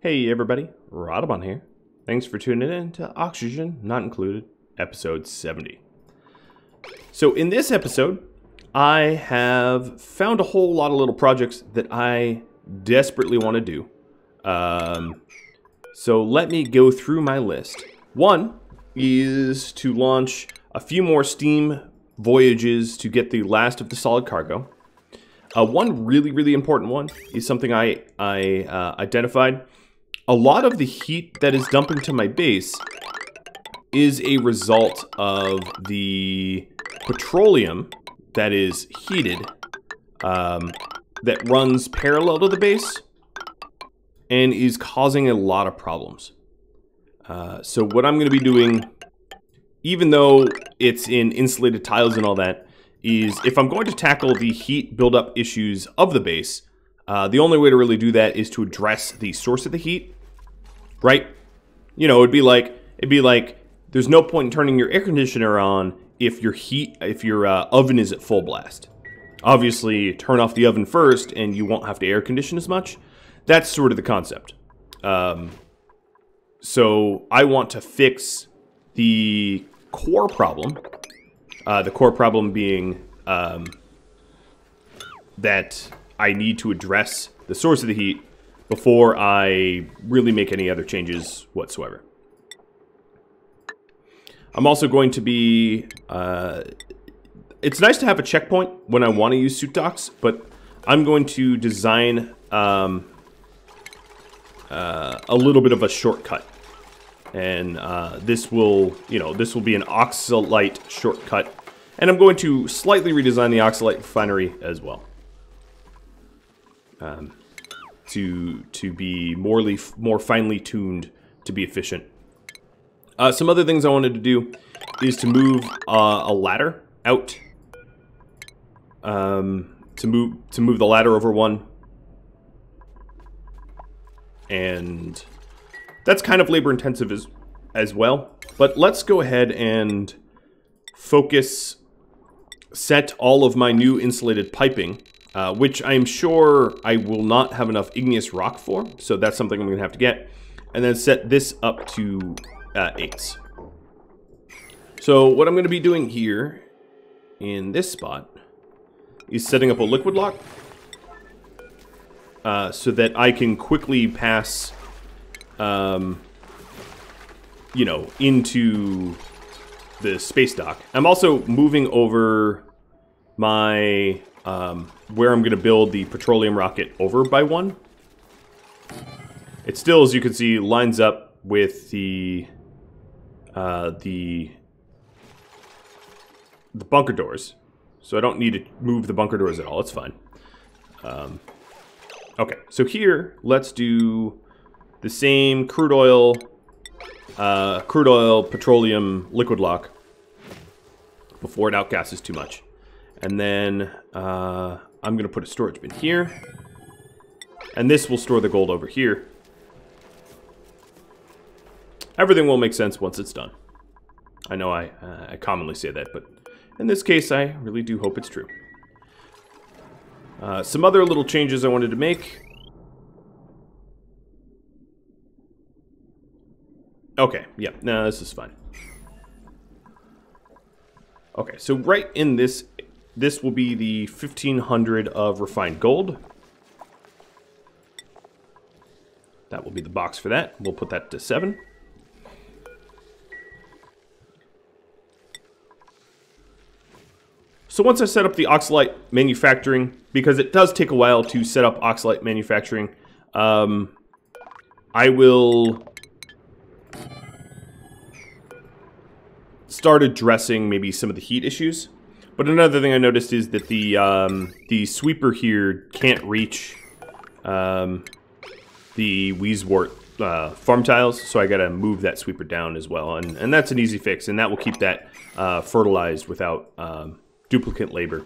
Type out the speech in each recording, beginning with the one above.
Hey everybody, Rodabon here. Thanks for tuning in to Oxygen Not Included, episode 70. So in this episode, I have found a whole lot of little projects that I desperately want to do. So let me go through my list. One is to launch a few more Steam voyages to get the last of the solid cargo. One really important one is something I identified. A lot of the heat that is dumping to my base is a result of the petroleum that is heated, that runs parallel to the base and is causing a lot of problems. So what I'm going to be doing, even though it's in insulated tiles and all that, is if I'm going to tackle the heat buildup issues of the base, the only way to really do that is to address the source of the heat, right? You know, it'd be like there's no point in turning your air conditioner on if your oven is at full blast. Obviously, turn off the oven first, and you won't have to air condition as much. That's sort of the concept. So I want to fix the core problem. The core problem being that I need to address the source of the heat before I really make any other changes whatsoever. I'm also going to be... it's nice to have a checkpoint when I want to use suit docks, but I'm going to design a little bit of a shortcut. And this will be an oxalite shortcut. And I'm going to slightly redesign the oxalite refinery as well. To be more finely tuned to be efficient. Some other things I wanted to do is to move a ladder out. To move the ladder over one. And that's kind of labor intensive as well. But let's go ahead and set all of my new insulated piping, which I'm sure I will not have enough igneous rock for, so that's something I'm going to have to get. And then set this up to 8s. So what I'm going to be doing here in this spot is setting up a liquid lock so that I can quickly pass into the space dock. I'm also moving over my where I'm going to build the Petroleum Rocket over by one. It still, as you can see, lines up with the bunker doors, so I don't need to move the bunker doors at all. It's fine. Okay, so here let's do the same crude oil petroleum liquid lock before it outgasses too much. And then I'm going to put a storage bin here. And this will store the gold over here. Everything will make sense once it's done. I know I commonly say that, but in this case I really do hope it's true. Some other little changes I wanted to make. Okay, yeah, no, this is fine. Okay, so right in this will be the 1500 of refined gold. That will be the box for that. We'll put that to 7. So once I set up the oxalite manufacturing, because it does take a while to set up oxalite manufacturing, I will start addressing maybe some of the heat issues. But another thing I noticed is that the sweeper here can't reach the Weezewort farm tiles, so I gotta move that sweeper down as well, and that's an easy fix, and that will keep that fertilized without duplicate labor.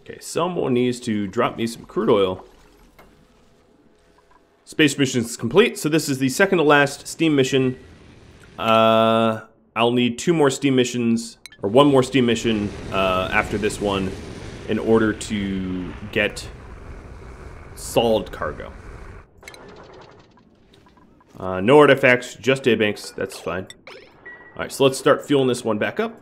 Okay, someone needs to drop me some crude oil. Space mission is complete, so this is the second to last Steam mission. I'll need 2 more Steam missions, or 1 more Steam mission after this one in order to get solid cargo. No artifacts, just day banks. That's fine. Alright, so let's start fueling this one back up.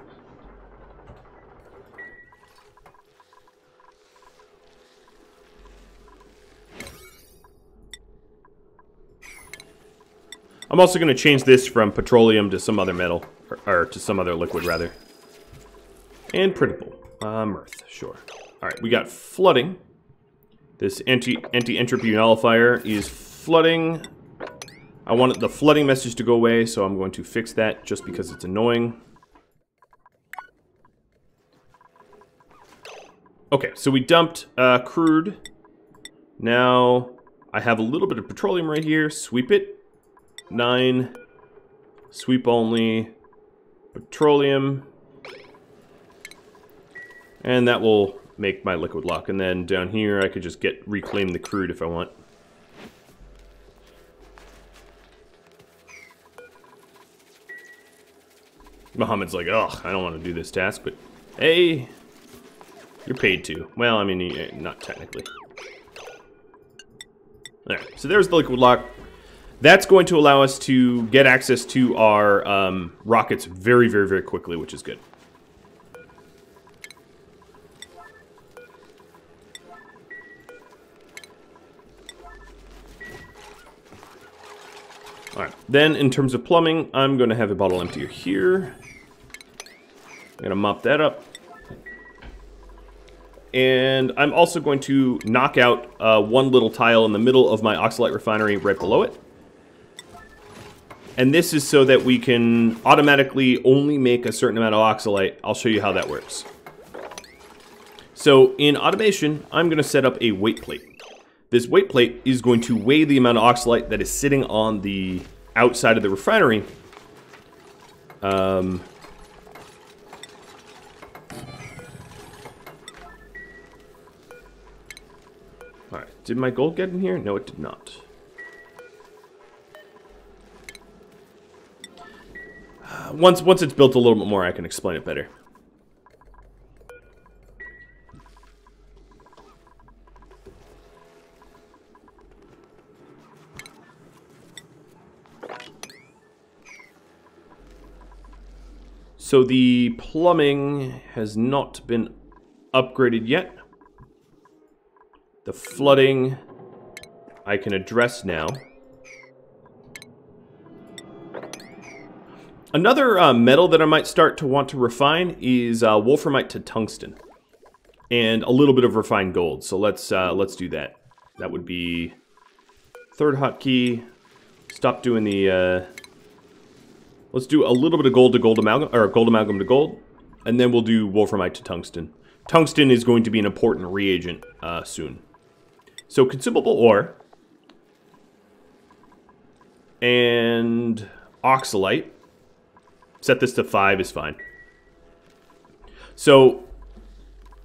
I'm also going to change this from petroleum to some other metal, or to some other liquid, rather. And printable. Mirth, sure. Alright, we got flooding. This anti-entropy nullifier is flooding. I want the flooding message to go away, so I'm going to fix that just because it's annoying. Okay, so we dumped crude. Now I have a little bit of petroleum right here. Sweep it. 9. Sweep only. Petroleum. And that will make my liquid lock. And then down here I could just reclaim the crude if I want. Muhammad's like, ugh, I don't want to do this task, but hey, you're paid to. Well, I mean, not technically. Alright, so there's the liquid lock. That's going to allow us to get access to our rockets very, very, very quickly, which is good. Alright, then in terms of plumbing, I'm going to have a bottle emptier here. I'm going to mop that up. And I'm also going to knock out one little tile in the middle of my oxalite refinery right below it. And this is so that we can automatically only make a certain amount of oxalite. I'll show you how that works. So in automation, I'm going to set up a weight plate. This weight plate is going to weigh the amount of oxalite that is sitting on the outside of the refinery. Alright, did my gold get in here? No, it did not. Once it's built a little bit more, I can explain it better. So the plumbing has not been upgraded yet. The flooding I can address now. Another metal that I might start to want to refine is wolframite to tungsten, and a little bit of refined gold. So let's do that. That would be third hotkey. Stop doing the. Let's do a little bit of gold to gold amalgam, or gold amalgam to gold, and then we'll do wolframite to tungsten. Tungsten is going to be an important reagent soon. So consumable ore and oxalite. Set this to 5 is fine. So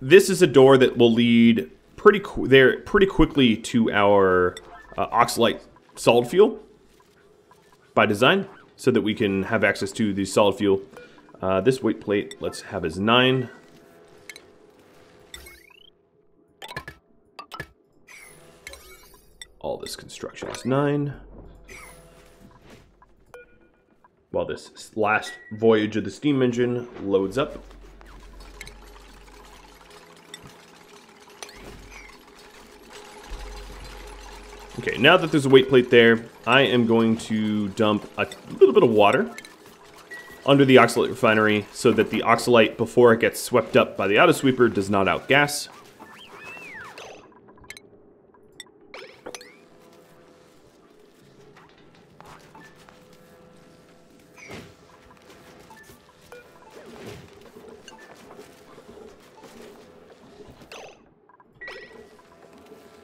this is a door that will lead pretty quickly to our oxalite solid fuel by design, so that we can have access to the solid fuel. This weight plate, let's have as 9. All this construction is 9. While this last voyage of the steam engine loads up. Okay, now that there's a weight plate there, I am going to dump a little bit of water under the oxalite refinery so that the oxalite, before it gets swept up by the autosweeper, does not outgas.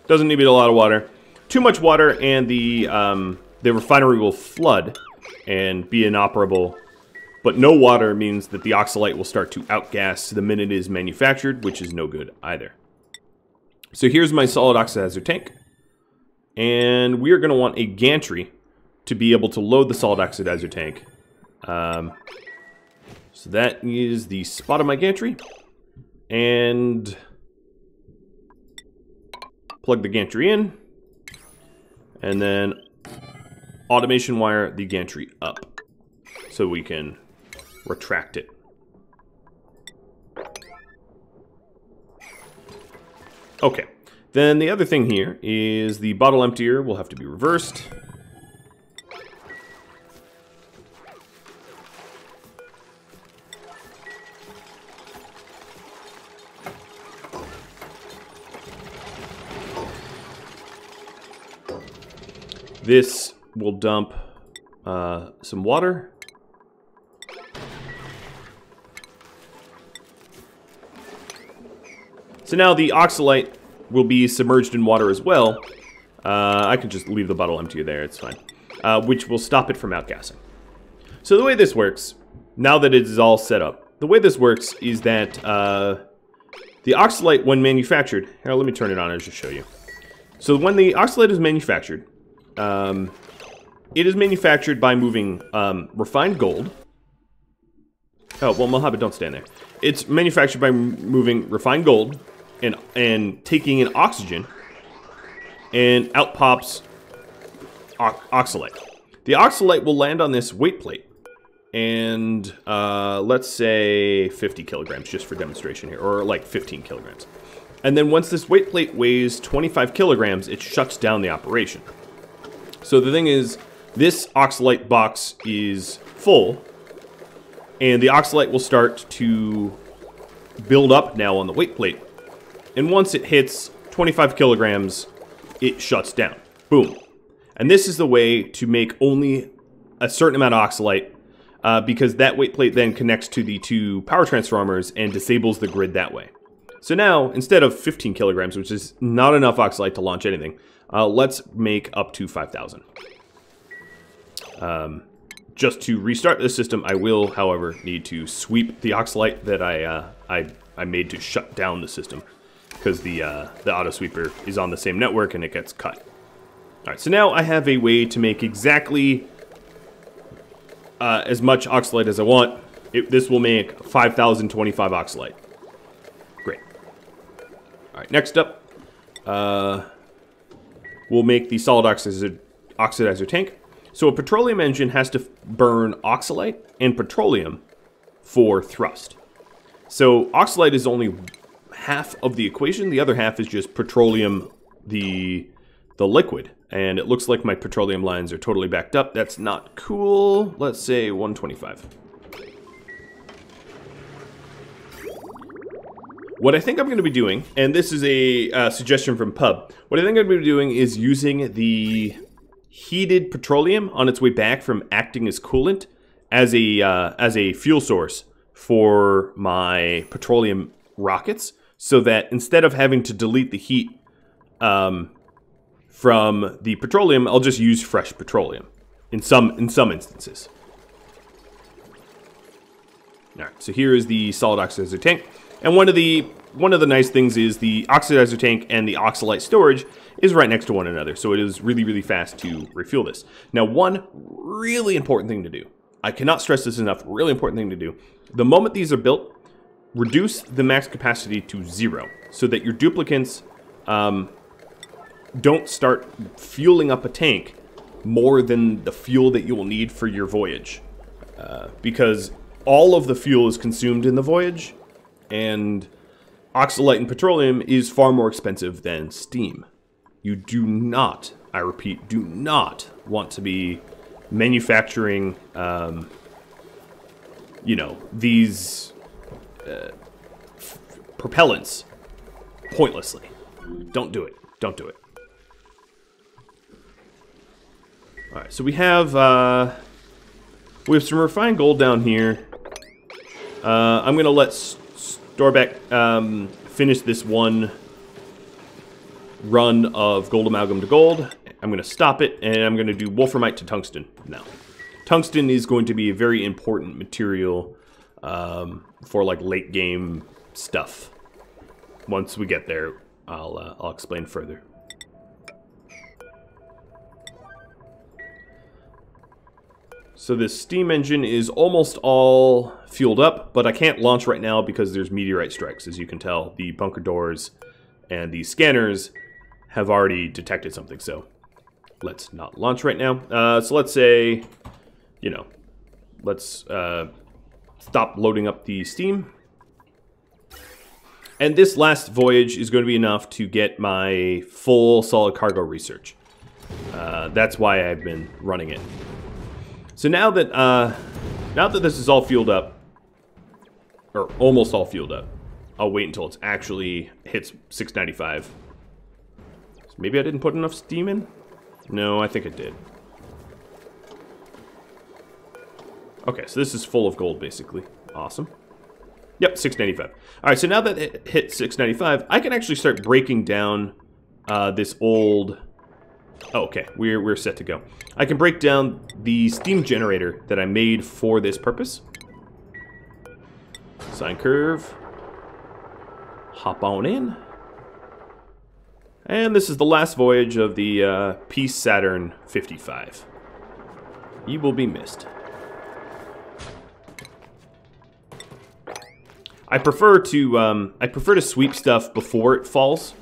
Doesn't need a lot of water. Too much water and the refinery will flood and be inoperable. But no water means that the oxalite will start to outgas the minute it is manufactured, which is no good either. So here's my solid oxidizer tank. And we are going to want a gantry to be able to load the solid oxidizer tank. So that is the spot of my gantry. And plug the gantry in. And then automation wire the gantry up so we can retract it. Okay, then the other thing here is the bottle emptier will have to be reversed. This will dump some water. So now the oxalate will be submerged in water as well. I can just leave the bottle empty there, it's fine. Which will stop it from outgassing. So the way this works, now that it is all set up, the way this works is that the oxalate, when manufactured... Here, let me turn it on and just show you. So when the oxalate is manufactured, it is manufactured by moving refined gold. Oh, well, Mojave, don't stand there. It's manufactured by moving refined gold and taking in oxygen, and out pops oxalate. The oxalate will land on this weight plate, and let's say 50 kilograms, just for demonstration here, or like 15 kilograms. And then once this weight plate weighs 25 kilograms, it shuts down the operation. So the thing is, this oxalate box is full, and the oxalate will start to build up now on the weight plate. And once it hits 25 kilograms, it shuts down. Boom. And this is the way to make only a certain amount of oxalate, because that weight plate then connects to the two power transformers and disables the grid that way. So now, instead of 15 kilograms, which is not enough oxalate to launch anything, let's make up to 5,000. Just to restart the system, I will, however, need to sweep the oxalate that I made to shut down the system, because the auto sweeper is on the same network and it gets cut. All right, so now I have a way to make exactly as much oxalate as I want. This will make 5,025 oxalate. Great. All right, next up, we'll make the solid oxidizer tank. So a petroleum engine has to burn oxalate and petroleum for thrust. So oxalate is only half of the equation. The other half is just petroleum, the liquid. And it looks like my petroleum lines are totally backed up. That's not cool. Let's say 125. What I think I'm going to be doing, and this is a suggestion from Pub, what I think I'm going to be doing is using the heated petroleum on its way back from acting as coolant as a fuel source for my petroleum rockets, so that instead of having to delete the heat from the petroleum, I'll just use fresh petroleum in some instances. All right, so here is the solid oxidizer tank, and one of the nice things is the oxidizer tank and the oxalate storage is right next to one another, so it is really, really fast to refuel this. Now, one really important thing to do, I cannot stress this enough, really important thing to do, the moment these are built, reduce the max capacity to 0, so that your duplicants don't start fueling up a tank more than the fuel that you will need for your voyage. Because all of the fuel is consumed in the voyage, and oxalate and petroleum is far more expensive than steam. You do not, I repeat, do not want to be manufacturing, you know, these propellants pointlessly. Don't do it. Don't do it. All right, so we have some refined gold down here. I'm gonna let Storbeck finish this one run of gold amalgam to gold. I'm going to stop it, and I'm going to do wolframite to tungsten now. Tungsten is going to be a very important material for like late game stuff. Once we get there, I'll explain further. So this steam engine is almost all fueled up, but I can't launch right now because there's meteorite strikes. As you can tell, the bunker doors and the scanners have already detected something, so let's not launch right now. So let's say, you know, let's stop loading up the steam. And this last voyage is going to be enough to get my full solid cargo research. That's why I've been running it. So now that this is all fueled up, or almost all fueled up, I'll wait until it's actually hits 695. So maybe I didn't put enough steam in? No, I think it did. Okay, so this is full of gold, basically. Awesome. Yep, 695. All right, so now that it hit 695, I can actually start breaking down this old... Oh, okay, we're set to go. I can break down the steam generator that I made for this purpose. Sine curve. Hop on in. And this is the last voyage of the Peace Saturn 55. You will be missed. I prefer to sweep stuff before it falls,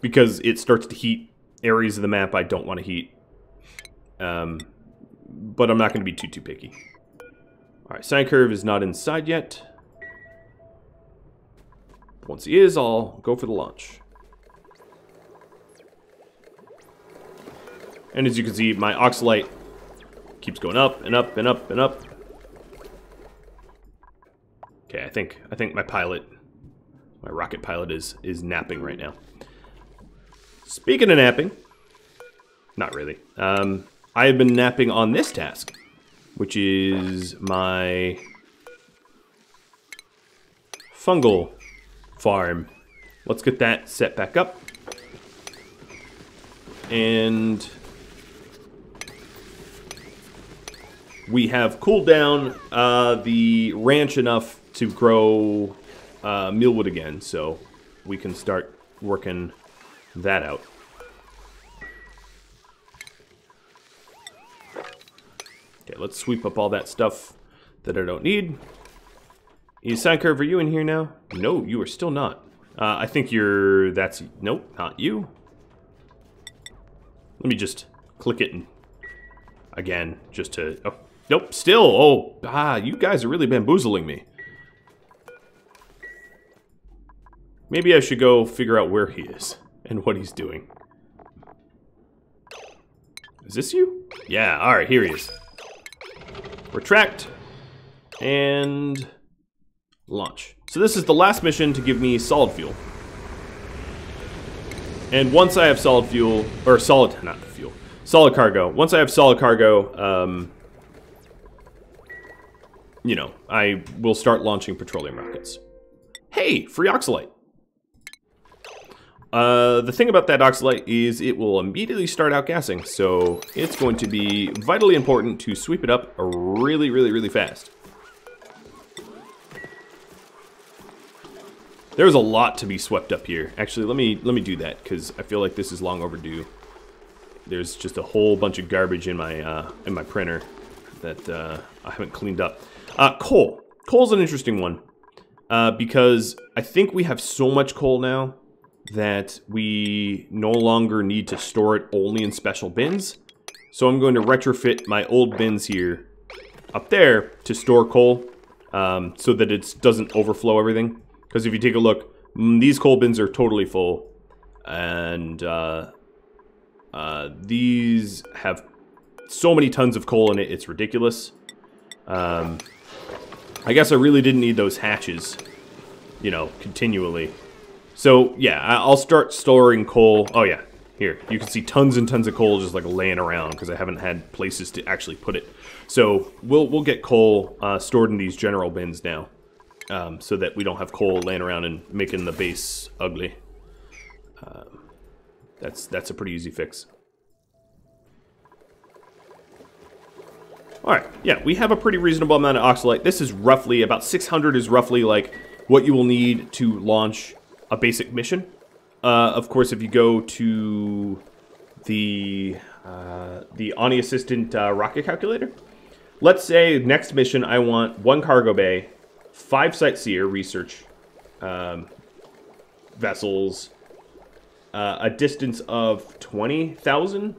because it starts to heat areas of the map I don't want to heat. But I'm not going to be too picky. Alright, sine curve is not inside yet. Once he is, I'll go for the launch. And as you can see, my oxalite keeps going up and up and up and up. Okay, I think my rocket pilot is napping right now. Speaking of napping, not really. I have been napping on this task, which is my fungal farm. Let's get that set back up. And we have cooled down the ranch enough to grow mealwood again, so we can start working that out. Okay, let's sweep up all that stuff that I don't need. Is sine curve, are you in here now? No, you are still not. I think nope, not you. Let me just click it and again, just to, oh, nope, still, you guys are really bamboozling me. Maybe I should go figure out where he is and what he's doing. Is this you? Yeah, alright, here he is. Retract and launch. So this is the last mission to give me solid fuel. And once I have solid fuel, or solid cargo, once I have solid cargo, you know, I will start launching petroleum rockets. Hey, free oxalite. The thing about that oxalite is it will immediately start outgassing, so it's going to be vitally important to sweep it up really, really, really fast. There's a lot to be swept up here. Actually, let me do that, because I feel like this is long overdue. There's just a whole bunch of garbage in my printer that I haven't cleaned up. Coal. Coal's an interesting one, because I think we have so much coal now that we no longer need to store it only in special bins. So I'm going to retrofit my old bins here up there to store coal, so that it doesn't overflow everything. Because if you take a look, these coal bins are totally full, and these have so many tons of coal in it, it's ridiculous. I guess I really didn't need those hatches, you know, continually. So, yeah, I'll start storing coal. Oh, yeah, here. You can see tons and tons of coal just, like, laying around because I haven't had places to actually put it. So, we'll get coal stored in these general bins now, so that we don't have coal laying around and making the base ugly. That's a pretty easy fix. Alright, yeah, we have a pretty reasonable amount of oxalite. This is roughly, about 600 is roughly, like, what you will need to launch a basic mission. Of course, if you go to the Ani Assistant rocket calculator, let's say next mission I want 1 cargo bay, 5 sightseer research vessels, a distance of 20,000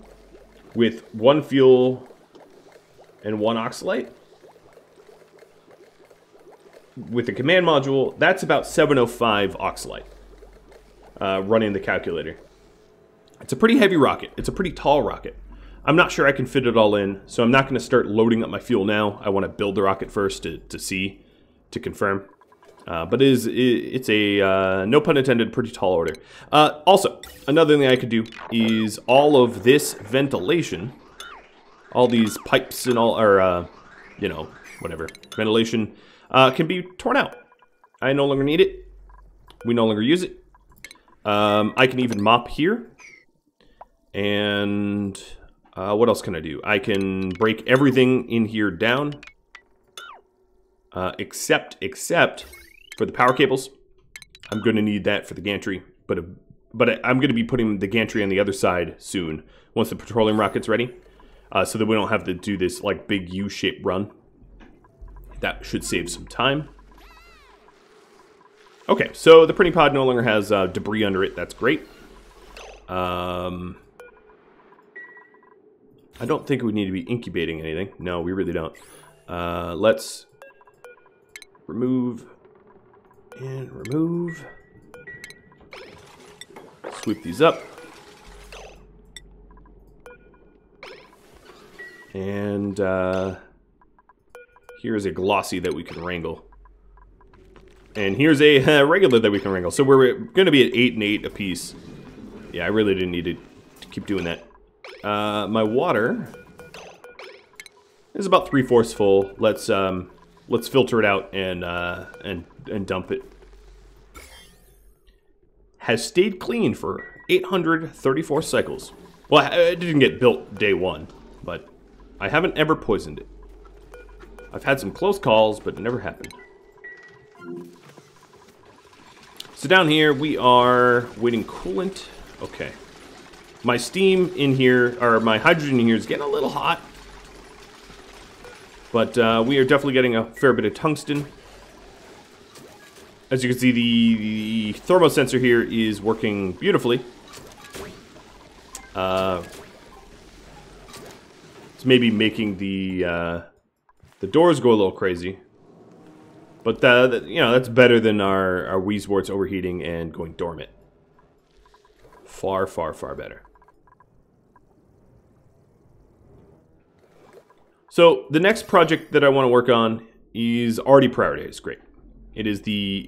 with 1 fuel and 1 oxalite. With the command module, that's about 705 oxalite. Running the calculator. It's a pretty heavy rocket. It's a pretty tall rocket. I'm not sure I can fit it all in, so I'm not going to start loading up my fuel now. I want to build the rocket first to see, to confirm. But it's a, no pun intended, pretty tall order. Also, another thing I could do is all of this ventilation, all these pipes and all, or, you know, whatever, ventilation, can be torn out. I no longer need it. We no longer use it. I can even mop here. And what else can I do? I can break everything in here down. Except for the power cables. I'm going to need that for the gantry. But I'm going to be putting the gantry on the other side soon. Once the petroleum rocket's ready. So that we don't have to do this like big U-shaped run. That should save some time. Okay, so the printing pod no longer has debris under it. That's great. I don't think we need to be incubating anything. No, we really don't. Let's remove and remove. Sweep these up. And here's a glossy that we can wrangle. And here's a regular that we can wrangle. So we're going to be at 8 and 8 apiece. Yeah, I really didn't need to keep doing that. My water is about 3/4 full. Let's filter it out and dump it. Has stayed clean for 834 cycles. Well, it didn't get built day 1, but I haven't ever poisoned it. I've had some close calls, but it never happened. So down here, we are waiting coolant. Okay. My steam in here, or my hydrogen in here is getting a little hot. But we are definitely getting a fair bit of tungsten. As you can see, the thermosensor here is working beautifully. It's maybe making the doors go a little crazy. But, you know, that's better than our Weezeworts overheating and going dormant. Far, far, far better. So, the next project that I want to work on is already prioritized. Great. It is the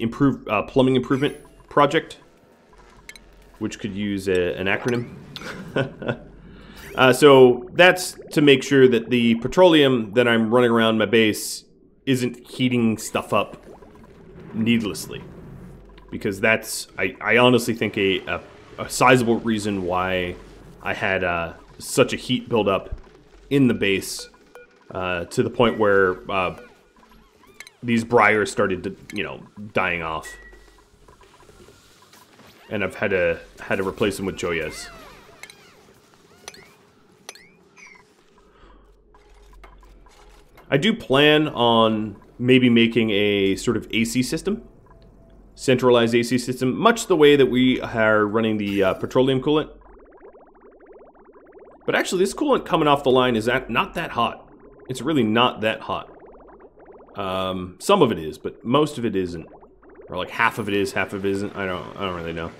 plumbing improvement project, which could use an acronym. So, that's to make sure that the petroleum that I'm running around my base isn't heating stuff up needlessly. Because that's, I honestly think, a sizable reason why I had such a heat buildup in the base, to the point where these briars started to, you know, dying off. And I've had to replace them with joyas. I do plan on maybe making a sort of AC system. Centralized AC system, much the way that we are running the petroleum coolant. But actually, this coolant coming off the line is not that hot. It's really not that hot. Some of it is, but most of it isn't. Or like half of it is, half of it isn't. I don't really know.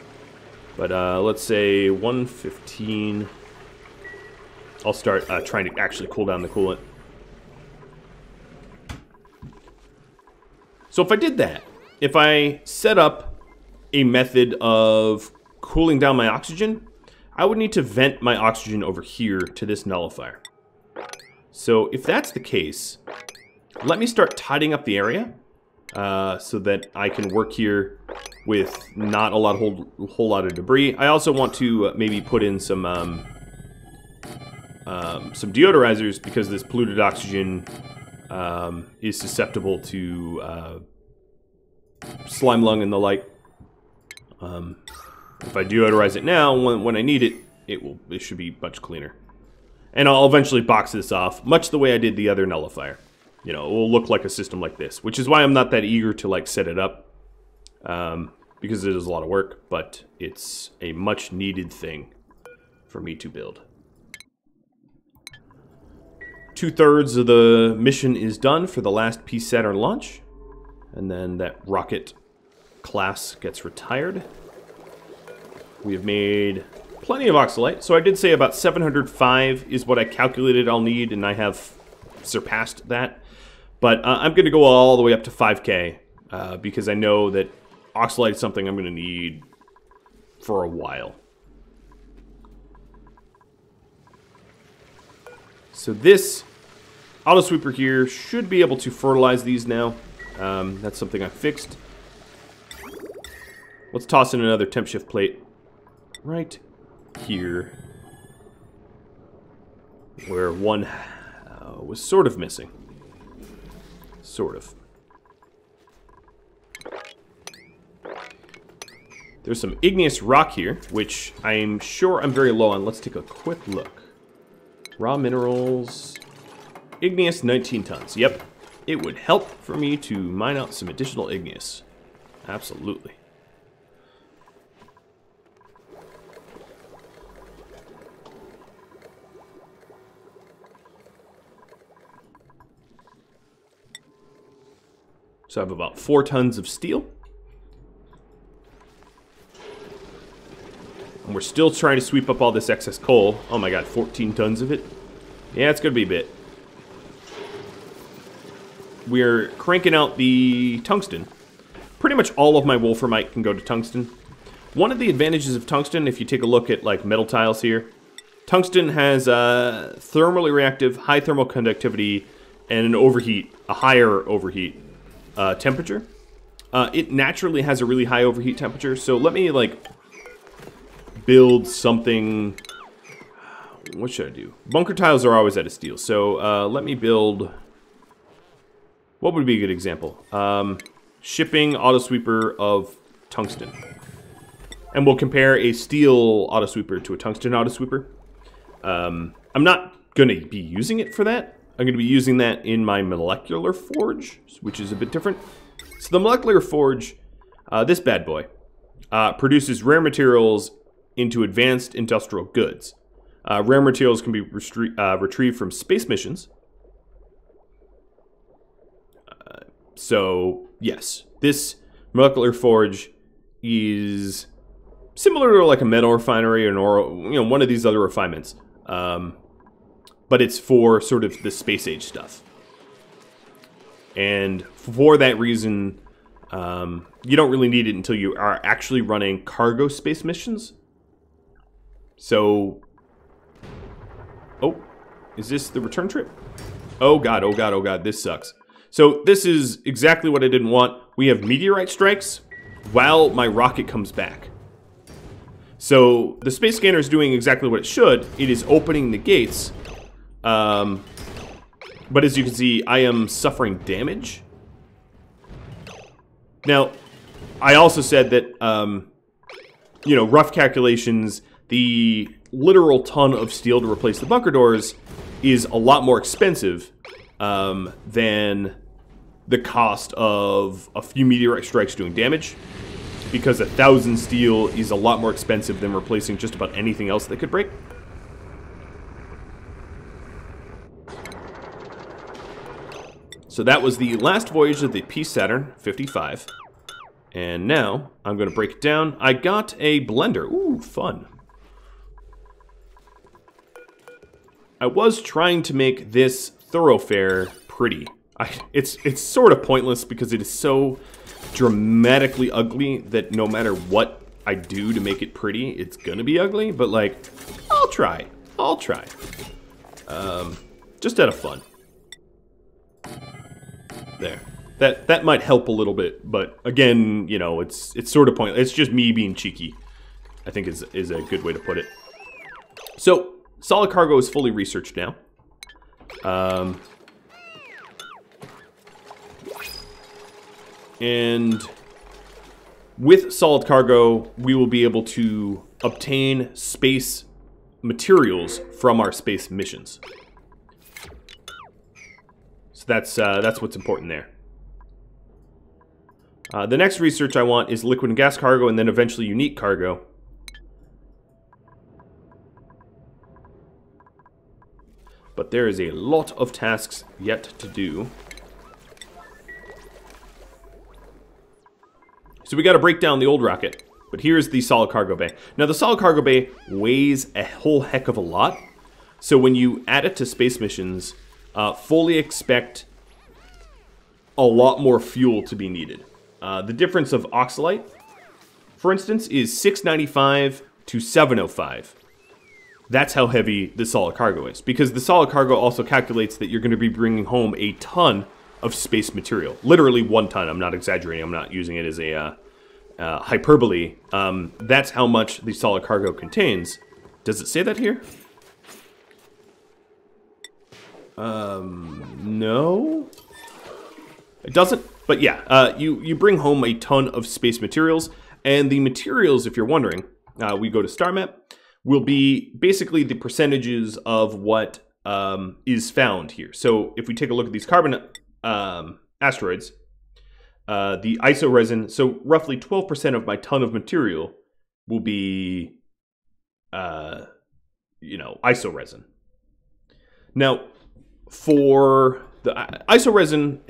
But let's say 115. I'll start trying to actually cool down the coolant. So if I did that, if I set up a method of cooling down my oxygen, I would need to vent my oxygen over here to this nullifier. So if that's the case, let me start tidying up the area so that I can work here with not a whole lot of debris. I also want to maybe put in some deodorizers, because this polluted oxygen is susceptible to slime lung and the like. If I deodorize it now, when I need it, it should be much cleaner. And I'll eventually box this off, much the way I did the other nullifier. You know, it will look like a system like this, which is why I'm not that eager to like set it up, because it is a lot of work, but it's a much needed thing for me to build. 2/3 of the mission is done for the last P-Saturn launch. And then that rocket class gets retired. We have made plenty of oxalite. So I did say about 705 is what I calculated I'll need, and I have surpassed that. But I'm going to go all the way up to 5K because I know that oxalite is something I'm going to need for a while. So this auto sweeper here should be able to fertilize these now. That's something I fixed. Let's toss in another temp shift plate right here, where one was sort of missing. Sort of. There's some igneous rock here, which I'm sure I'm very low on. Let's take a quick look. Raw minerals, igneous 19 tons. Yep, it would help for me to mine out some additional igneous. Absolutely. So I have about 4 tons of steel. And we're still trying to sweep up all this excess coal. Oh my god, 14 tons of it? Yeah, it's gonna be a bit. We're cranking out the tungsten. Pretty much all of my wolframite can go to tungsten. One of the advantages of tungsten, if you take a look at like metal tiles here, tungsten has thermally reactive, high thermal conductivity, and an overheat, a higher overheat temperature. It naturally has a really high overheat temperature, so let me like build something. What should I do? Bunker tiles are always out of steel, so let me build. What would be a good example? Shipping auto sweeper of tungsten, and we'll compare a steel auto sweeper to a tungsten auto sweeper. I'm not going to be using it for that. I'm going to be using that in my molecular forge, which is a bit different. So the molecular forge, this bad boy, produces rare materials into advanced industrial goods. Rare materials can be retrieved from space missions. So, yes, this molecular forge is similar to like a metal refinery or one of these other refinements. But it's for sort of the space age stuff. And for that reason, you don't really need it until you are actually running cargo space missions. So, oh, is this the return trip? Oh god, oh god, oh god, this sucks. So this is exactly what I didn't want. We have meteorite strikes while my rocket comes back. So the space scanner is doing exactly what it should. It is opening the gates. But as you can see, I am suffering damage. Now, I also said that, rough calculations, the literal ton of steel to replace the bunker doors is a lot more expensive than the cost of a few meteorite strikes doing damage, because 1,000 steel is a lot more expensive than replacing just about anything else that could break. So that was the last voyage of the P-Saturn 55. And now I'm going to break it down. I got a blender. Ooh, fun. I was trying to make this thoroughfare pretty. It's sort of pointless because it is so dramatically ugly that no matter what I do to make it pretty, it's gonna be ugly. But like, I'll try. Just out of fun. There. That might help a little bit, but again, it's sort of pointless. It's just me being cheeky, I think is a good way to put it. So, solid cargo is fully researched now. And with solid cargo, we will be able to obtain space materials from our space missions. So that's what's important there. The next research I want is liquid and gas cargo, and then eventually unique cargo. but there is a lot of tasks yet to do. So we got to break down the old rocket, but here's the solid cargo bay. Now the solid cargo bay weighs a whole heck of a lot, so when you add it to space missions, fully expect a lot more fuel to be needed. The difference of oxalite, for instance, is 695 to 705. That's how heavy the solid cargo is, because the solid cargo also calculates that you're going to be bringing home a ton of space material. Literally 1 ton. I'm not exaggerating. I'm not using it as a hyperbole. That's how much the solid cargo contains. Does it say that here? No. It doesn't. But yeah, you bring home a ton of space materials, and the materials, if you're wondering, we go to star map, will be basically the percentages of what is found here. So if we take a look at these carbon asteroids, the iso resin, so roughly 12% of my ton of material will be, iso resin. Now, for the iso resin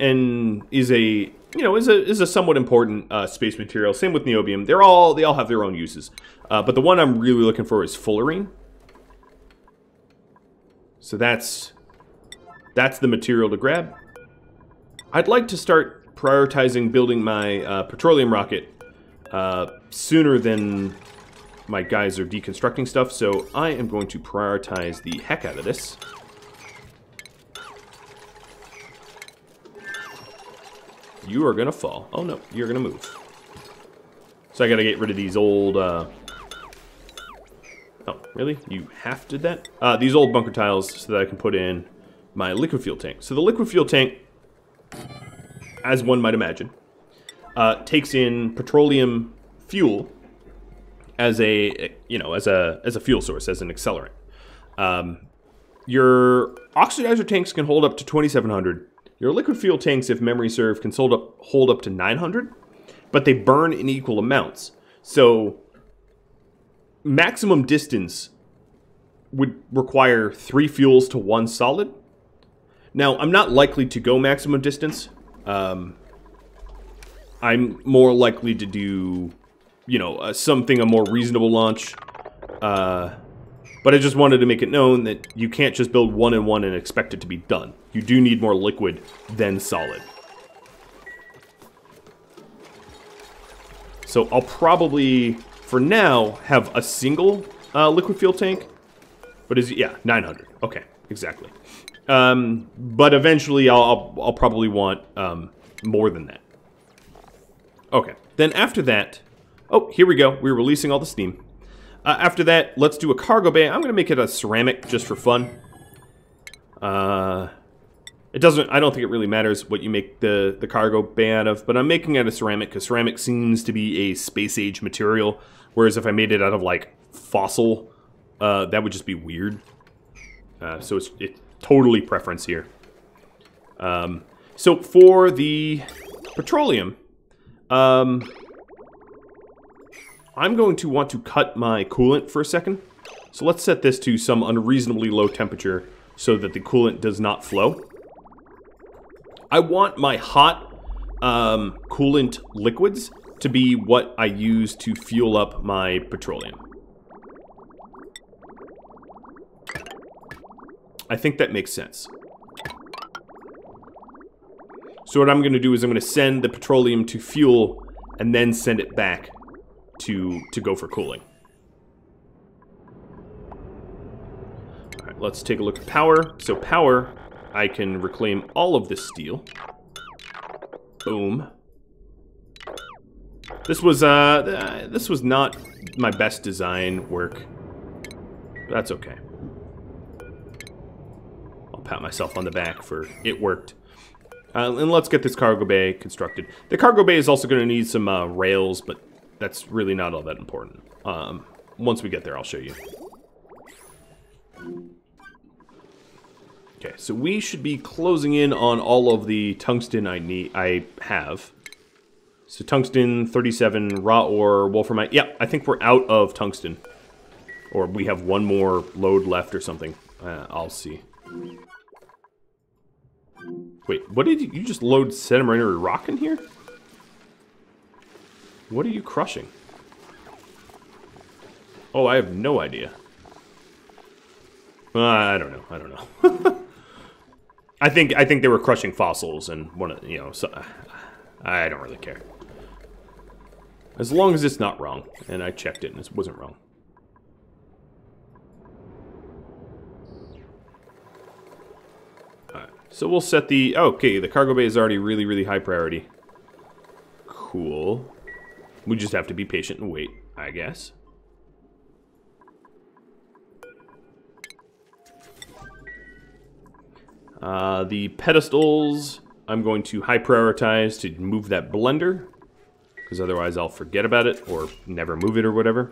is a somewhat important space material. Same with niobium. They all have their own uses. But the one I'm really looking for is fullerene. So that's the material to grab. I'd like to start prioritizing building my petroleum rocket sooner than my guys are deconstructing stuff. So I am going to prioritize the heck out of this. You are gonna fall. Oh no, you're gonna move. So I gotta get rid of these old, oh, really? You half did that? These old bunker tiles so that I can put in my liquid fuel tank. So the liquid fuel tank, as one might imagine, takes in petroleum fuel as a, as a fuel source, as an accelerant. Your oxidizer tanks can hold up to 2,700. Your liquid fuel tanks, if memory serves, can hold up to 900, but they burn in equal amounts. So maximum distance would require 3 fuels to 1 solid. Now, I'm not likely to go maximum distance. I'm more likely to do, a more reasonable launch. But I just wanted to make it known that you can't just build 1 and 1 and expect it to be done. You do need more liquid than solid. So I'll probably, for now, have a single liquid fuel tank. But yeah, 900. Okay, exactly. But eventually I'll probably want more than that. Okay, then after that, oh, here we go. We're releasing all the steam. After that, let's do a cargo bay. I'm going to make it a ceramic just for fun. I don't think it really matters what you make the cargo bay out of, but I'm making it a ceramic because ceramic seems to be a space age material, whereas if I made it out of like fossil, that would just be weird. So it's totally preference here. So for the petroleum, I'm going to want to cut my coolant for a second. So let's set this to some unreasonably low temperature so that the coolant does not flow. I want my hot coolant liquids to be what I use to fuel up my petroleum. I think that makes sense. So what I'm going to do is I'm going to send the petroleum to fuel and then send it back to go for cooling. All right, let's take a look at power. So power, I can reclaim all of this steel. Boom. This was not my best design work. That's okay. I'll pat myself on the back for it worked. And let's get this cargo bay constructed. The cargo bay is also going to need some rails, but that's really not all that important. Once we get there, I'll show you. Okay, so we should be closing in on all of the tungsten I have. So tungsten, 37, raw ore, wolframite. Yeah, I think we're out of tungsten. Or we have one more load left or something. I'll see. Wait, what did you just load sedimentary rock in here? What are you crushing? Oh, I have no idea. I don't know. I think they were crushing fossils and one of, you know, so I don't really care. As long as it's not wrong, and I checked it and it wasn't wrong. Alright, so we'll set the, okay, the cargo bay is already really, really high priority. Cool. We just have to be patient and wait, I guess. The pedestals, I'm going to high prioritize to move that blender, because otherwise I'll forget about it or never move it or whatever.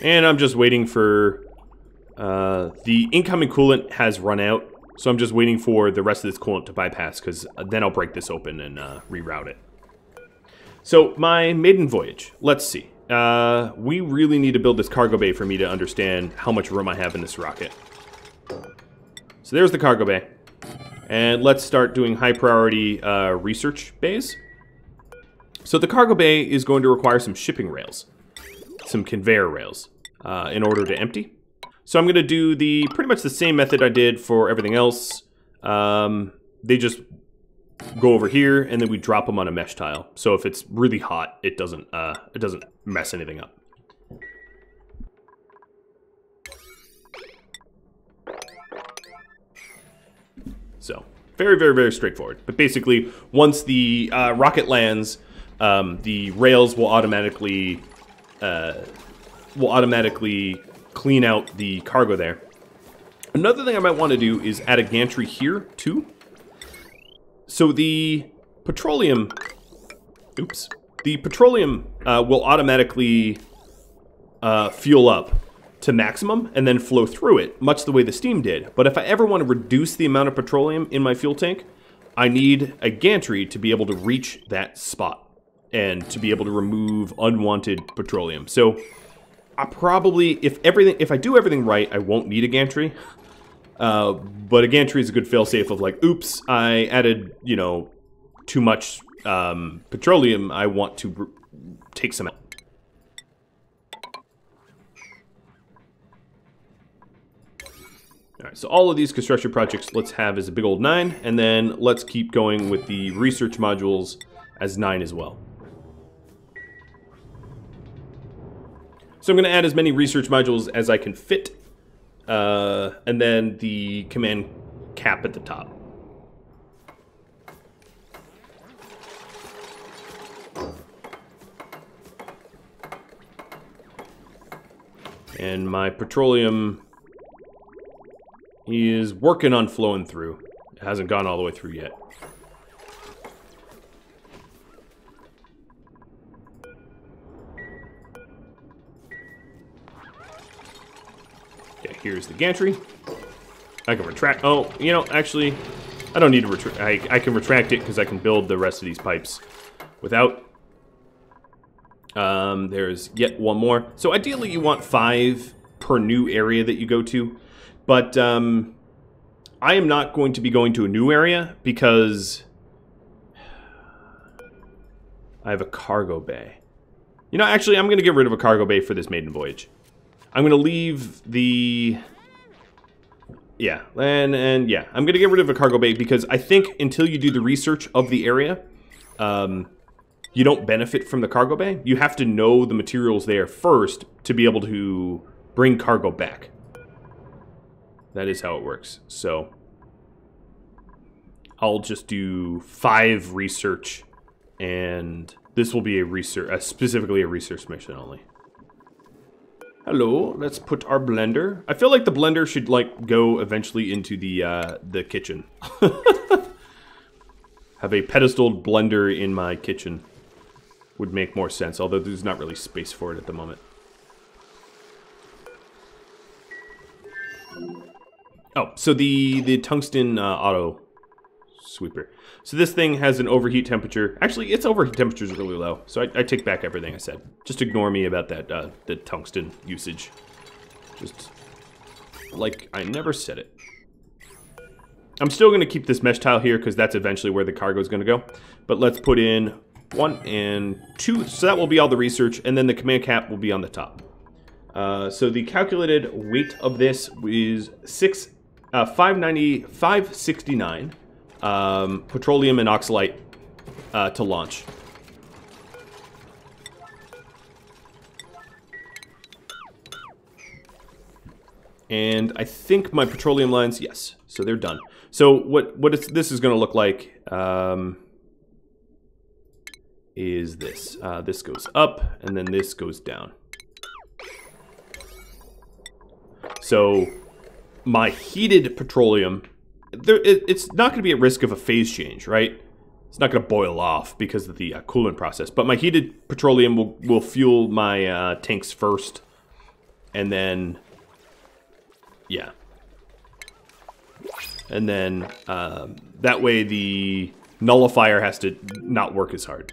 And I'm just waiting for, the incoming coolant has run out, so I'm just waiting for the rest of this coolant to bypass, because then I'll break this open and reroute it. So, my maiden voyage, let's see. We really need to build this cargo bay for me to understand how much room I have in this rocket. So there's the cargo bay. And let's start doing high priority research bays. So the cargo bay is going to require some shipping rails. Some conveyor rails in order to empty. So I'm going to do pretty much the same method I did for everything else. They just go over here, and then we drop them on a mesh tile. So if it's really hot, it doesn't mess anything up. So very, very, very straightforward. But basically, once the rocket lands, the rails will automatically clean out the cargo there. Another thing I might want to do is add a gantry here too. So the petroleum, will automatically fuel up to maximum and then flow through it, much the way the steam did. But if I ever want to reduce the amount of petroleum in my fuel tank, I need a gantry to be able to reach that spot and to be able to remove unwanted petroleum. So I probably, if I do everything right, I won't need a gantry. But a gantry is a good failsafe of like, oops, I added, you know, too much petroleum. I want to take some out. All right, so all of these construction projects let's have as a big old 9, and then let's keep going with the research modules as 9 as well. So I'm going to add as many research modules as I can fit. And then the command cap at the top. And my petroleum is working on flowing through. It hasn't gone all the way through yet. Okay, here's the gantry. I can retract. Oh, you know, actually, I don't need to retract. I can retract it because I can build the rest of these pipes without. There's yet one more. So ideally, you want 5 per new area that you go to, but I am not going to be going to a new area because I have a cargo bay. You know, actually, I'm going to get rid of a cargo bay for this maiden voyage. I'm going to leave the... Yeah, and yeah, I'm going to get rid of a cargo bay because I think until you do the research of the area, you don't benefit from the cargo bay. You have to know the materials there first to be able to bring cargo back. That is how it works. So I'll just do 5 research, and this will be a research, specifically a research mission only. Hello, let's put our blender. I feel like the blender should like go eventually into the kitchen. Have a pedestaled blender in my kitchen would make more sense, although there's not really space for it at the moment. Oh, so the tungsten auto sweeper. So this thing has an overheat temperature. Actually, its overheat temperature is really low. So I take back everything I said. Just ignore me about that the tungsten usage. Just like I never said it. I'm still going to keep this mesh tile here because that's eventually where the cargo is going to go. But let's put in 1 and 2. So that will be all the research, and then the command cap will be on the top. So the calculated weight of this is 569 petroleum and oxalite to launch. And I think my petroleum lines, yes, so they're done. So this is going to look like is this. This goes up, and then this goes down. So my heated petroleum, it's not going to be at risk of a phase change, right? It's not going to boil off because of the coolant process. But my heated petroleum will fuel my tanks first, and then, yeah. And then that way the nullifier has to not work as hard.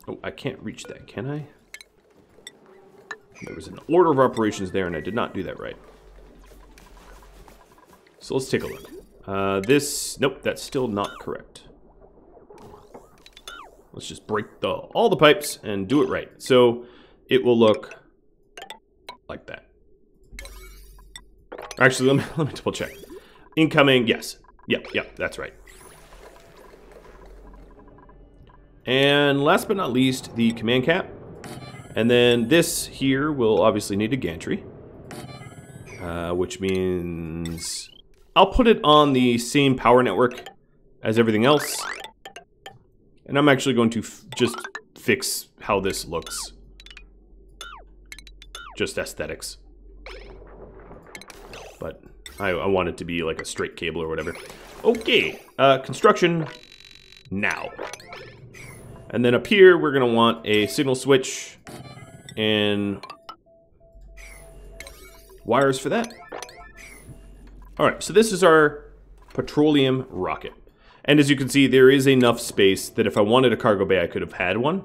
Oh, I can't reach that, can I? There was an order of operations there, and I did not do that right. So let's take a look. Nope, that's still not correct. Let's just break all the pipes and do it right. So it will look like that. Actually, let me double check. Incoming, yes. Yep, that's right. And last but not least, the command cap. And then this here will obviously need a gantry. Which means I'll put it on the same power network as everything else. And I'm actually going to just fix how this looks. Just aesthetics. But I want it to be like a straight cable or whatever. Okay, construction now. And then up here, we're going to want a signal switch and wires for that. All right, so this is our petroleum rocket. And as you can see, there is enough space that if I wanted a cargo bay, I could have had one.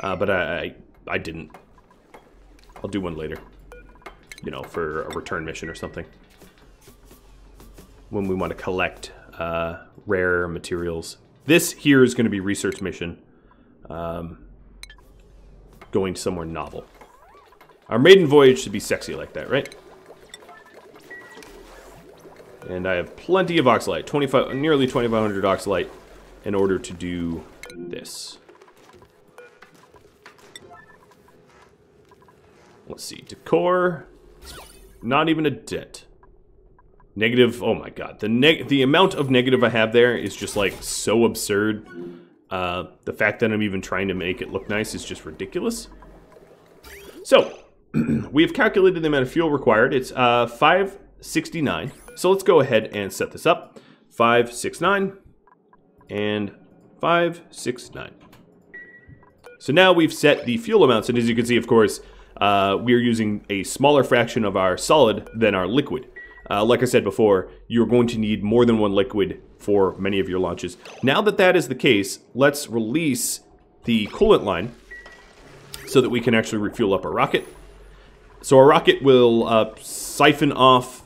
But I didn't. I'll do one later. You know, for a return mission or something. When we want to collect rare materials. This here is going to be research mission. Going somewhere novel. Our maiden voyage should be sexy like that, right? And I have plenty of oxalite, nearly 2,500 oxalite in order to do this. Let's see, decor, not even a dent. Negative, oh my god, the amount of negative I have there is just like so absurd. The fact that I'm even trying to make it look nice is just ridiculous. So, we have calculated the amount of fuel required. It's 569. So let's go ahead and set this up. 569 and 569. So now we've set the fuel amounts, and as you can see, of course, we're using a smaller fraction of our solid than our liquid. Like I said before, you're going to need more than one liquid for many of your launches. Now that that is the case, let's release the coolant line so that we can actually refuel up our rocket. So our rocket will siphon off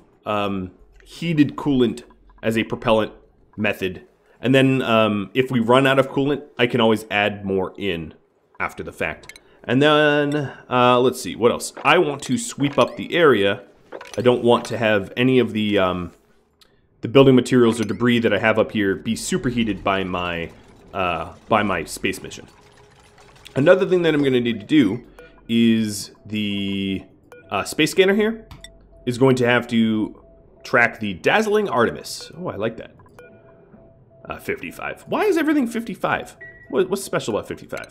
heated coolant as a propellant method. And then if we run out of coolant, I can always add more in after the fact. And then, let's see, what else? I want to sweep up the area. I don't want to have any of the building materials or debris that I have up here be superheated by my space mission. Another thing that I'm going to need to do is the space scanner here is going to have to track the dazzling Artemis. Oh, I like that. 55. Why is everything 55? What's special about 55?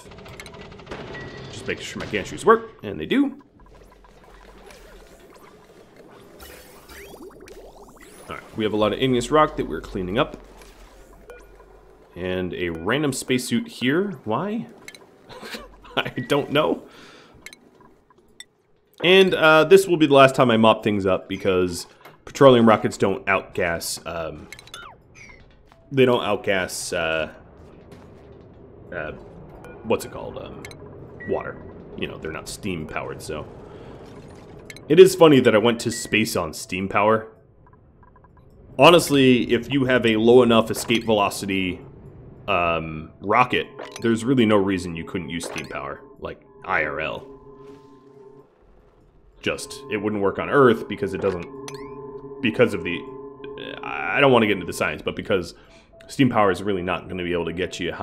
Just making sure my gantries work, and they do. Alright, we have a lot of igneous rock that we're cleaning up. And a random spacesuit here. Why? I don't know. And this will be the last time I mop things up because petroleum rockets don't outgas. They don't outgas. What's it called? Water. You know, they're not steam powered. So it is funny that I went to space on steam power. Honestly, if you have a low enough escape velocity rocket, there's really no reason you couldn't use steam power, like IRL. Just, it wouldn't work on Earth because it doesn't, because of the, I don't want to get into the science, but because steam power is really not going to be able to get you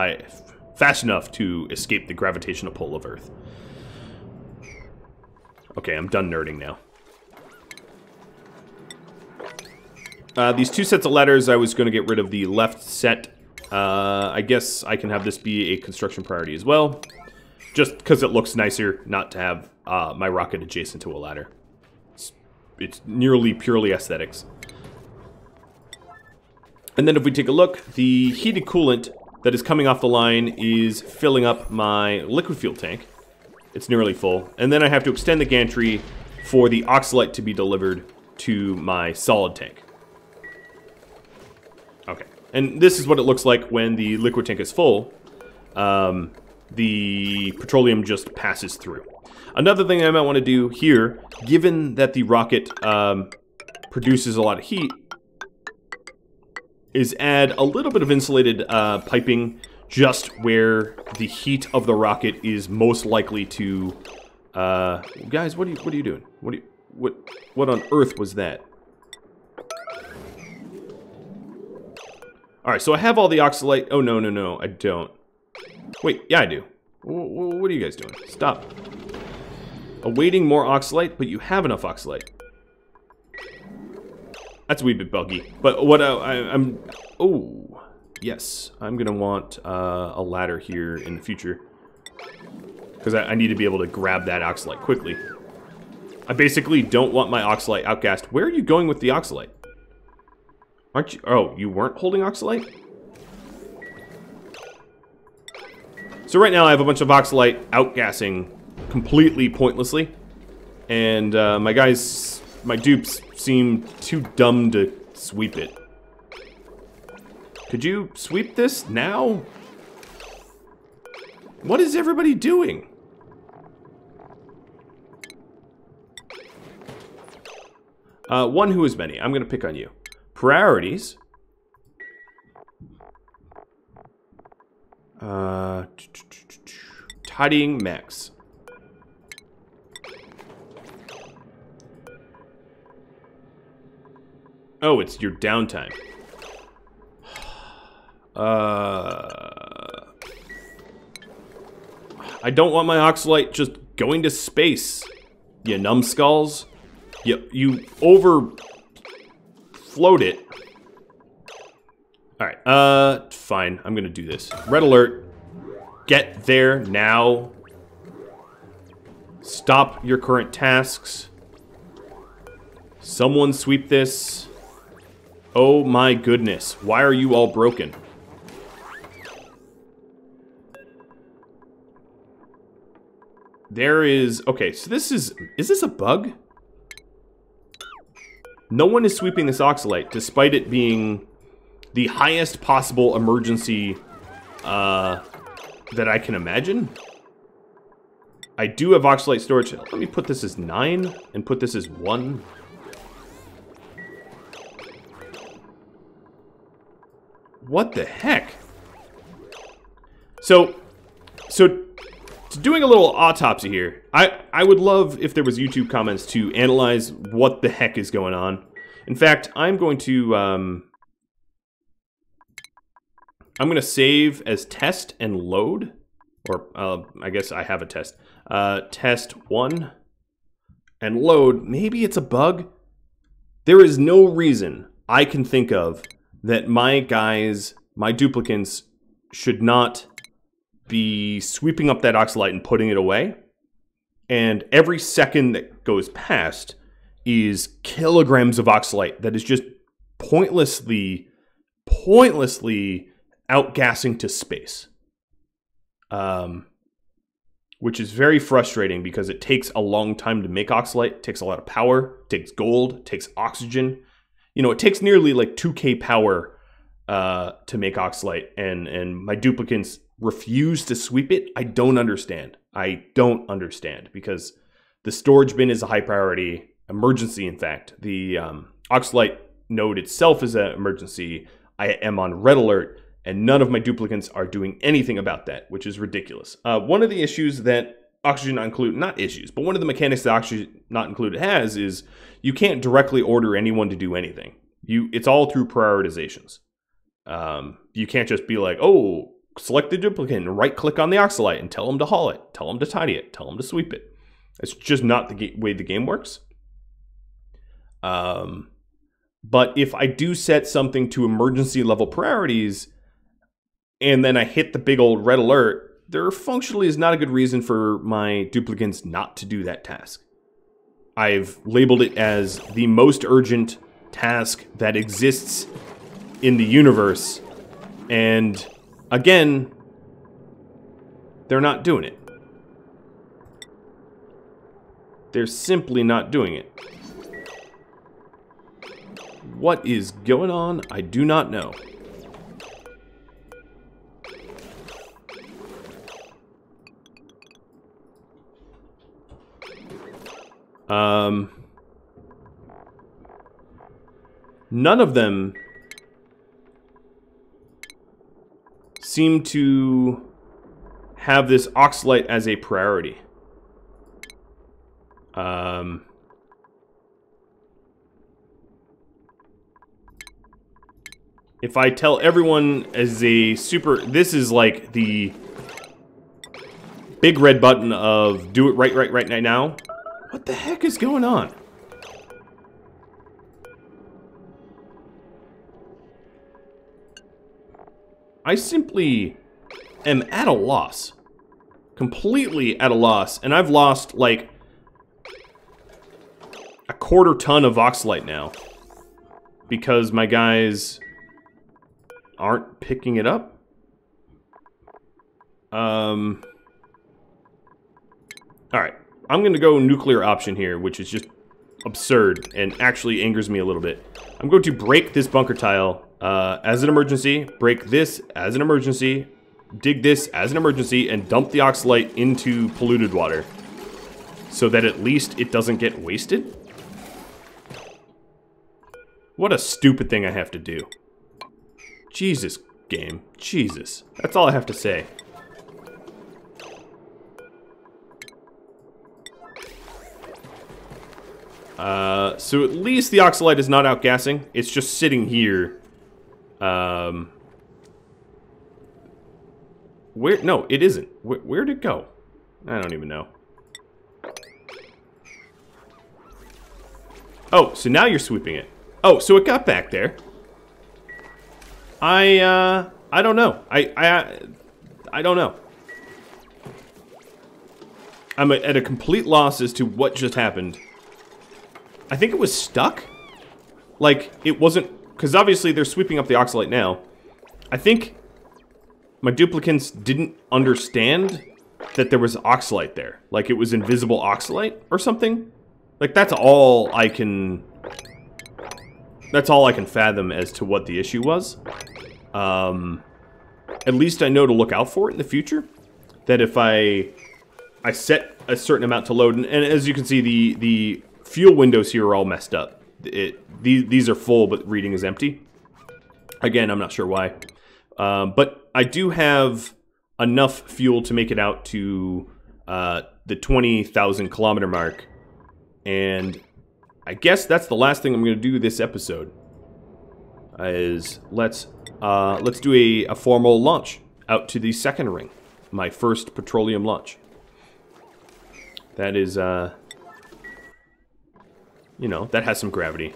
fast enough to escape the gravitational pull of Earth. Okay, I'm done nerding now. These two sets of ladders, I was going to get rid of the left set. I guess I can have this be a construction priority as well. Just because it looks nicer not to have my rocket adjacent to a ladder. It's nearly purely aesthetics. And then if we take a look, the heated coolant that is coming off the line is filling up my liquid fuel tank. It's nearly full. And then I have to extend the gantry for the oxalate to be delivered to my solid tank. Okay. And this is what it looks like when the liquid tank is full. The petroleum just passes through. Another thing I might want to do here, given that the rocket produces a lot of heat, is add a little bit of insulated piping just where the heat of the rocket is most likely to... guys, what are you doing? What on earth was that? Alright, so I have all the oxalate. Oh, no, I don't. Wait, yeah, I do. What are you guys doing? Stop. Awaiting more oxalate, but you have enough oxalate. That's a wee bit buggy. But what I'm... Oh, yes. I'm going to want a ladder here in the future. Because I need to be able to grab that oxalate quickly. I basically don't want my oxalate outgassed. Where are you going with the oxalate? Aren't you... Oh, you weren't holding oxalate? So right now I have a bunch of oxalate outgassing completely pointlessly. And my dupes seem too dumb to sweep it. Could you sweep this now? What is everybody doing? One who is many. I'm going to pick on you. Priorities. Tidying max. Oh, it's your downtime. I don't want my oxalate just going to space. You numbskulls. You overfloat it. Alright, fine. I'm gonna do this. Red alert. Get there now. Stop your current tasks. Someone sweep this. Oh my goodness. Why are you all broken? There is... Okay, so this is... Is this a bug? No one is sweeping this oxalate, despite it being the highest possible emergency that I can imagine. I do have oxalate storage. Let me put this as 9 and put this as 1. What the heck? So doing a little autopsy here. I would love if there was YouTube comments to analyze what the heck is going on. In fact, I'm going to save as test and load, or I guess I have a test. Test 1 and load. Maybe it's a bug. There is no reason I can think of that my guys, my duplicants, should not be sweeping up that oxalate and putting it away. And every second that goes past is kilograms of oxalate that is just pointlessly outgassing to space. Which is very frustrating because it takes a long time to make oxalate. It takes a lot of power, it takes gold, it takes oxygen, you know, it takes nearly like 2K power to make Oxalite, and my duplicants refuse to sweep it. I don't understand. Because the storage bin is a high priority emergency. In fact, the Oxalite node itself is an emergency. I am on red alert, and none of my duplicants are doing anything about that, which is ridiculous. One of the issues that Oxygen Not Included, not issues, but one of the mechanics that Oxygen Not Included has is you can't directly order anyone to do anything. It's all through prioritizations. You can't just be like, oh, select the duplicant and right-click on the Oxalite and tell them to haul it, tell them to tidy it, tell them to sweep it. It's just not the way the game works. But if I do set something to emergency level priorities, and then I hit the big old red alert, there functionally is not a good reason for my duplicants not to do that task. I've labeled it as the most urgent task that exists in the universe, and again, they're not doing it. They're simply not doing it. What is going on? I do not know. None of them seem to have this Oxalite as a priority. If I tell everyone as a super... This is like the big red button of do it right now. What the heck is going on? I simply am at a loss. Completely at a loss. And I've lost, like, a quarter ton of Oxalite now. Because my guys aren't picking it up. Alright. I'm going to go nuclear option here, which is just absurd and actually angers me a little bit. I'm going to break this bunker tile as an emergency, break this as an emergency, dig this as an emergency, and dump the Oxalite into polluted water so that at least it doesn't get wasted. What a stupid thing I have to do. Jesus, game. Jesus. That's all I have to say. So at least the Oxalite is not outgassing. It's just sitting here. Where? No, it isn't. Where'd it go? I don't even know. Oh, so now you're sweeping it. Oh, so it got back there. I don't know. I don't know. I'm at a complete loss as to what just happened. I think it was stuck. Like, it wasn't... Because obviously they're sweeping up the Oxalite now. I think my duplicants didn't understand that there was Oxalite there. Like, it was invisible Oxalite or something. Like, that's all I can... That's all I can fathom as to what the issue was. At least I know to look out for it in the future. That if I set a certain amount to load, and as you can see, the fuel windows here are all messed up. These are full, but reading is empty. Again, I'm not sure why. But I do have enough fuel to make it out to the 20,000 kilometer mark. And I guess that's the last thing I'm going to do this episode. Is let's do a formal launch out to the second ring. My first petroleum launch. That is, you know, that has some gravity.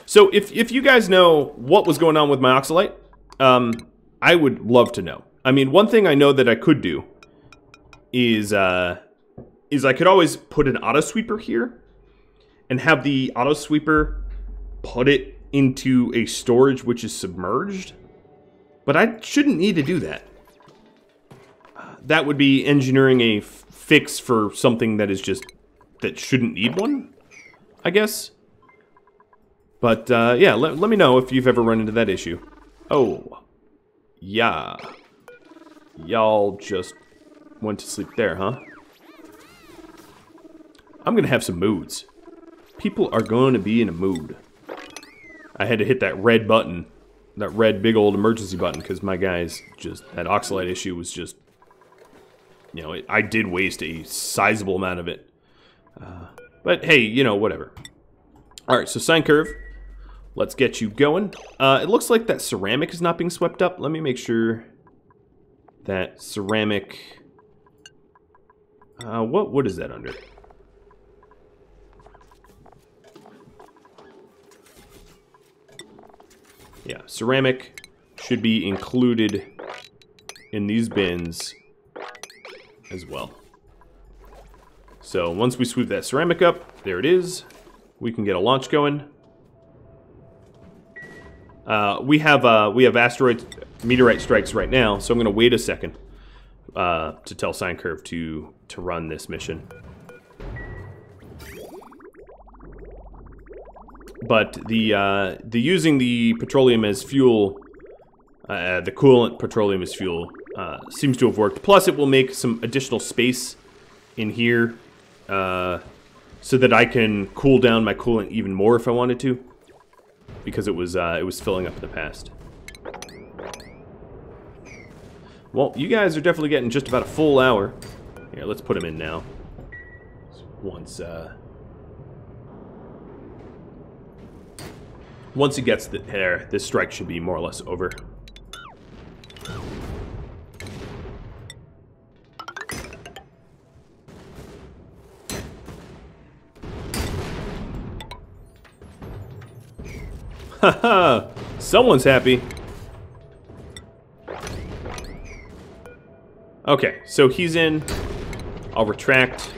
So if you guys know what was going on with my Oxalite, I would love to know. I mean, one thing I know that I could do is I could always put an auto sweeper here and have the auto sweeper put it into a storage which is submerged. But I shouldn't need to do that. That would be engineering a fix for something that is just... that shouldn't need one, I guess. But, yeah, let me know if you've ever run into that issue. Oh. Yeah. Y'all just went to sleep there, huh? I'm gonna have some moods. People are going to be in a mood. I had to hit that red button. That red big old emergency button, because my guy's just... That oxalite issue was just... You know, I did waste a sizable amount of it. But hey, you know, whatever. Alright, so sine curve. Let's get you going. It looks like that ceramic is not being swept up. Let me make sure that ceramic... what is that under? Yeah, ceramic should be included in these bins as well. So once we sweep that ceramic up, there it is. We can get a launch going. We have meteorite strikes right now, so I'm going to wait a second to tell sine curve to run this mission. But the using the petroleum as fuel, the coolant petroleum as fuel, seems to have worked. Plus, it will make some additional space in here, so that I can cool down my coolant even more if I wanted to, because it was filling up in the past. Well, you guys are definitely getting just about a full hour. Here, let's put them in now. Once it gets there, this strike should be more or less over. Haha! Someone's happy. Okay, so he's in. I'll retract.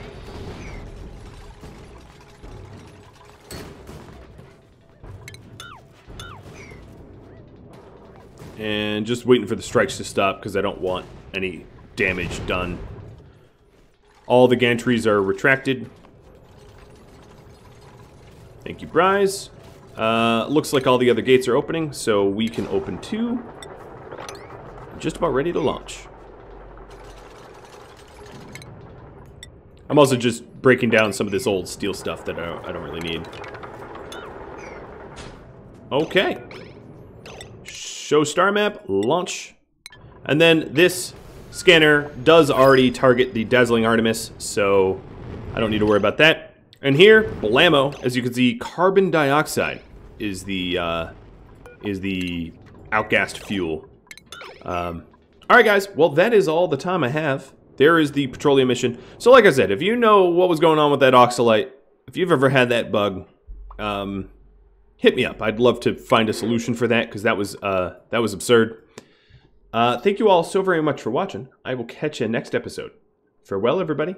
And just waiting for the strikes to stop because I don't want any damage done. All the gantries are retracted. Thank you, Bryce. Looks like all the other gates are opening, so we can open too. Just about ready to launch. I'm also just breaking down some of this old steel stuff that I don't really need. Okay. Show star map, launch. And then this scanner does already target the dazzling Artemis, so I don't need to worry about that. And here, blammo, as you can see, carbon dioxide is the outgassed fuel. Alright guys, well that is all the time I have. There is the petroleum mission. So like I said, if you know what was going on with that oxalite, if you've ever had that bug, hit me up. I'd love to find a solution for that, because that was absurd. Thank you all so very much for watching. I will catch you next episode. Farewell, everybody.